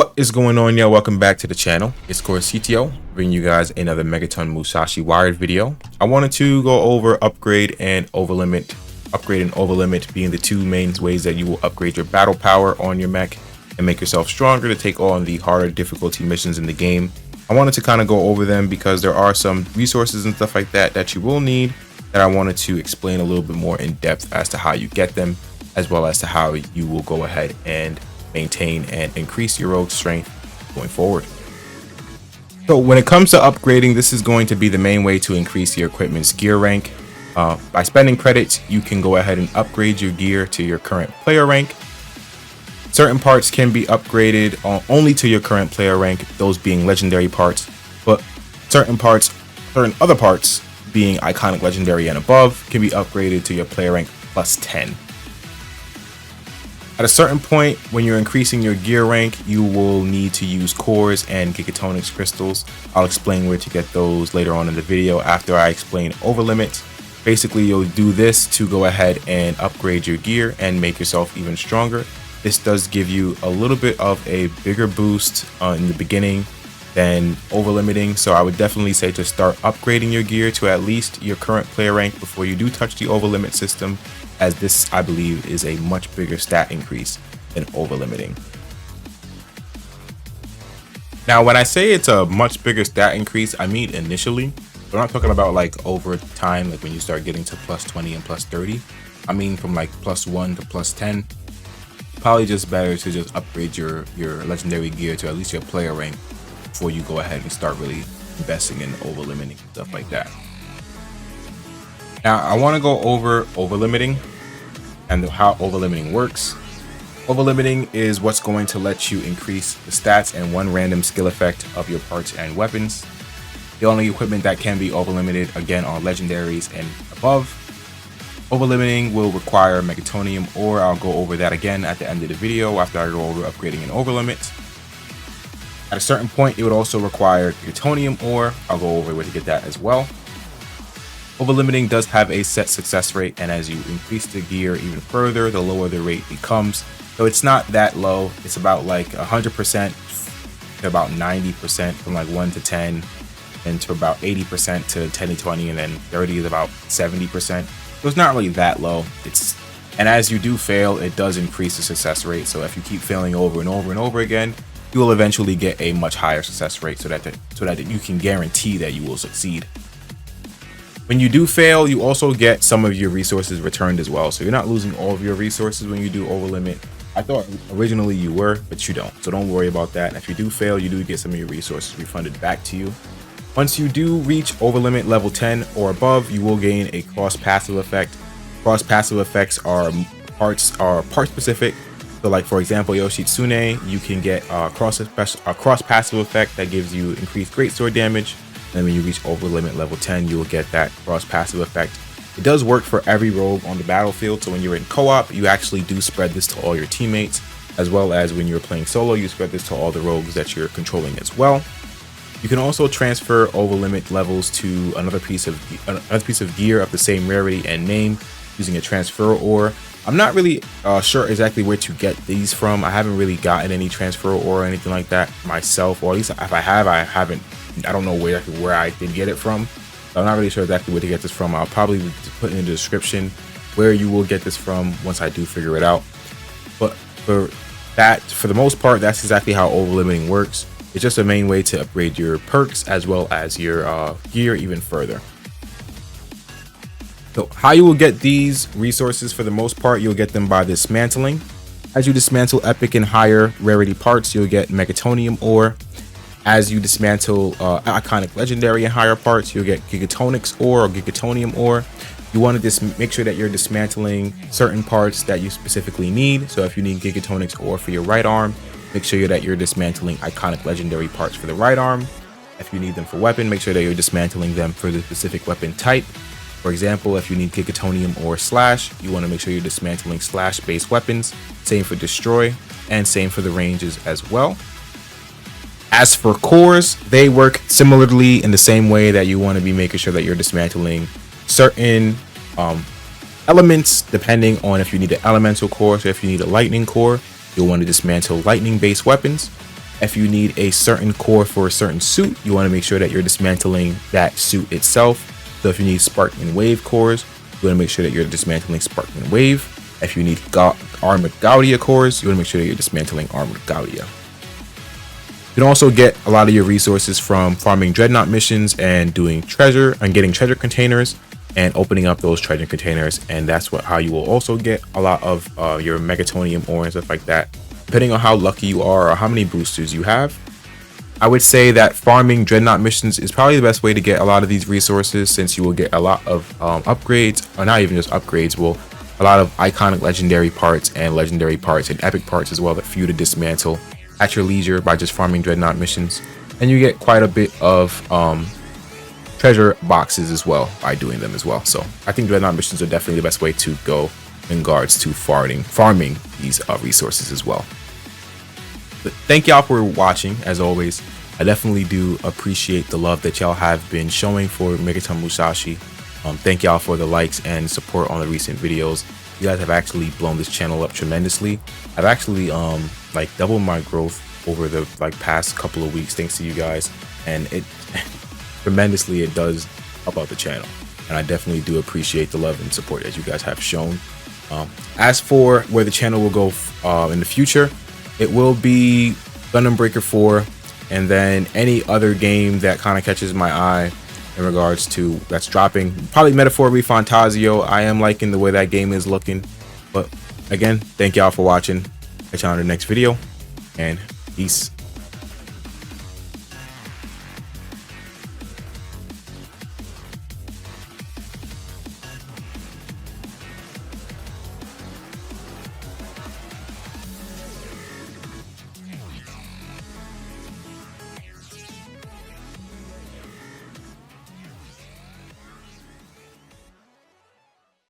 What is going on, y'all? Welcome back to the channel. It's Course CTO, bringing you guys another Megaton Musashi wired video. I wanted to go over upgrade and overlimit. Upgrade and overlimit being the two main ways that you will upgrade your battle power on your mech and make yourself stronger to take on the harder difficulty missions in the game. I wanted to kind of go over them because there are some resources and stuff like that that you will need that I wanted to explain a little bit more in depth as to how you get them, as well as to how you will go ahead and maintain and increase your rogue strength going forward. So when it comes to upgrading, this is going to be the main way to increase your equipment's gear rank. By spending credits, you can go ahead and upgrade your gear to your current player rank. Certain parts can be upgraded only to your current player rank, those being legendary parts, but certain other parts being iconic, legendary, and above can be upgraded to your player rank plus 10. At a certain point, when you're increasing your gear rank, you will need to use cores and gigatonics crystals. I'll explain where to get those later on in the video after I explain overlimit. Basically, you'll do this to go ahead and upgrade your gear and make yourself even stronger. This does give you a little bit of a bigger boost in the beginning than overlimiting, so I would definitely say to start upgrading your gear to at least your current player rank before you do touch the overlimit system, as this, I believe, is a much bigger stat increase than overlimiting. Now, when I say it's a much bigger stat increase, I mean initially. We're not talking about like over time, like when you start getting to plus 20 and plus 30. I mean from like plus 1 to plus 10. Probably just better to just upgrade your legendary gear to at least your player rank before you go ahead and start really investing in overlimiting, stuff like that. Now, I want to go over overlimiting and how overlimiting works. Overlimiting is what's going to let you increase the stats and one random skill effect of your parts and weapons. The only equipment that can be overlimited again are legendaries and above. Overlimiting will require Megatonium ore. I'll go over that again at the end of the video after I go over upgrading and overlimit. At a certain point, it would also require Megatonium ore. I'll go over where to get that as well. Overlimiting does have a set success rate, and as you increase the gear even further, the lower the rate becomes. So it's not that low. It's about like 100% to about 90% from like 1 to 10, and to about 80% to 10 to 20, and then 30 is about 70%. So it's not really that low. And as you do fail, it does increase the success rate. So if you keep failing over and over and over again, you will eventually get a much higher success rate so that you can guarantee that you will succeed. When you do fail, you also get some of your resources returned as well. So you're not losing all of your resources when you do overlimit. I thought originally you were, but you don't. So don't worry about that. If you do fail, you do get some of your resources refunded back to you. Once you do reach overlimit level 10 or above, you will gain a cross passive effect. Cross passive effects are part specific. So like for example, Yoshitsune, you can get a cross passive effect that gives you increased greatsword damage. And when you reach overlimit level 10, you will get that cross passive effect. It does work for every rogue on the battlefield. So when you're in co-op, you actually do spread this to all your teammates, as well as when you're playing solo, you spread this to all the rogues that you're controlling as well. You can also transfer overlimit levels to another piece of gear of the same rarity and name using a transfer ore. I'm not really sure exactly where to get these from. I haven't really gotten any transfer ore or anything like that myself, or at least if I have, I don't know where I did get it from. So I'm not really sure exactly where to get this from. I'll probably put in the description where you will get this from once I do figure it out. But for the most part, that's exactly how overlimiting works. It's just a main way to upgrade your perks as well as your gear even further. So how you will get these resources, for the most part, you'll get them by dismantling. As you dismantle epic and higher rarity parts, you'll get Megatonium ore. As you dismantle iconic, legendary, and higher parts, you'll get gigatonics ore or gigatonium ore. You want to make sure that you're dismantling certain parts that you specifically need. So if you need gigatonics ore for your right arm, make sure that you're dismantling iconic, legendary parts for the right arm. If you need them for weapon, make sure that you're dismantling them for the specific weapon type. For example, if you need gigatonium or slash, you want to make sure you're dismantling slash based weapons. Same for destroy, and same for the ranges as well. As for cores, they work similarly in the same way that you want to be making sure that you're dismantling certain elements depending on if you need an elemental core. So if you need a lightning core, you'll want to dismantle lightning based weapons. If you need a certain core for a certain suit, you want to make sure that you're dismantling that suit itself. So if you need Spartan Wave cores, you want to make sure that you're dismantling Spartan Wave. If you need Armored Gaudia cores, you want to make sure that you're dismantling Armored Gaudia. You can also get a lot of your resources from farming Dreadnought missions and doing treasure and getting treasure containers and opening up those treasure containers. And that's how you will also get a lot of your Megatonium ore and stuff like that, depending on how lucky you are or how many boosters you have. I would say that farming Dreadnought missions is probably the best way to get a lot of these resources, since you will get a lot of upgrades, or not even just upgrades, well, a lot of iconic legendary parts and epic parts as well that for you to dismantle at your leisure by just farming Dreadnought missions. And you get quite a bit of treasure boxes as well by doing them as well. So I think Dreadnought missions are definitely the best way to go in regards to farming these resources as well. But thank y'all for watching. As always, I definitely do appreciate the love that y'all have been showing for Megaton Musashi. Thank y'all for the likes and support on the recent videos. You guys have actually blown this channel up tremendously. I've actually like doubled my growth over the past couple of weeks thanks to you guys, and it tremendously it does help out the channel, and I definitely do appreciate the love and support that you guys have shown. As for where the channel will go in the future, it will be Gundam Breaker 4, and then any other game that kind of catches my eye in regards to that's dropping. Probably Metaphor Refantasio. I am liking the way that game is looking. But again, thank y'all for watching. Catch you on the next video, and peace.